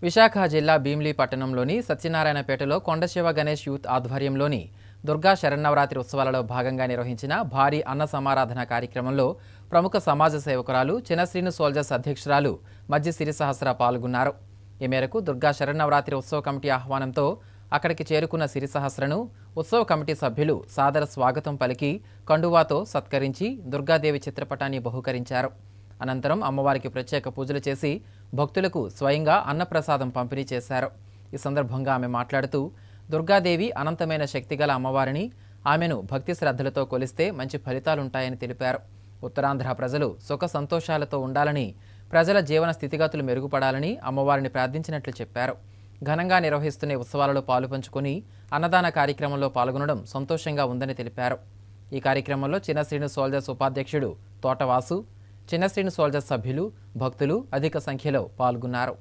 విశాఖ జిల్లా భీమిలి పట్టణంలోని సత్యనారాయణపేటలో కొండశివ గణేష్ యూత్ ఆధ్వర్యంలోని దుర్గా శరన్నవరాత్రి ఉత్సవాలలో భాగంగా నిర్వహించిన భారీ అన్న సమారాధన కార్యక్రమంలో ప్రముఖ సమాజ సేవకురాలు చినశ్రీను సోల్జర్స్ అధ్యక్షురాలు మజ్జి సిరిసహస్ర పాల్గొన్నారు. ఈ మేరకు దుర్గా శరన్నవరాత్రి ఉత్సవ కమిటీ ఆహ్వానంతో అక్కడికి చేరుకున్న సిరిసహస్రను ఉత్సవ కమిటీ సభ్యులు సాదర స్వాగతం పలికి కండువాతో సత్కరించి దుర్గాదేవి చిత్రపటాన్ని బహూకరించారు. అనంతరం అమ్మవారికి ప్రత్యేక పూజలు చేసి భక్తులకు స్వయంగా అన్నప్రసాదం పంపిణీ చేశారు. ఈ సందర్భంగా ఆమె మాట్లాడుతూ దుర్గాదేవి అనంతమైన శక్తిగల అమ్మవారిని, ఆమెను భక్తి శ్రద్ధలతో కొలిస్తే మంచి ఫలితాలుంటాయని తెలిపారు. ఉత్తరాంధ్ర ప్రజలు సుఖ సంతోషాలతో ఉండాలని, ప్రజల జీవన స్థితిగతులు మెరుగుపడాలని అమ్మవారిని ప్రార్థించినట్లు చెప్పారు. ఘనంగా నిర్వహిస్తున్న ఉత్సవాలలో పాలుపంచుకుని అన్నదాన కార్యక్రమంలో పాల్గొనడం సంతోషంగా ఉందని తెలిపారు. ఈ కార్యక్రమంలో చినశ్రీను సోల్జర్స్ ఉపాధ్యక్షుడు తోటవాసు, చినశ్రీను సోల్జర్స్ సభ్యులు, భక్తులు అధిక సంఖ్యలో పాల్గొన్నారు.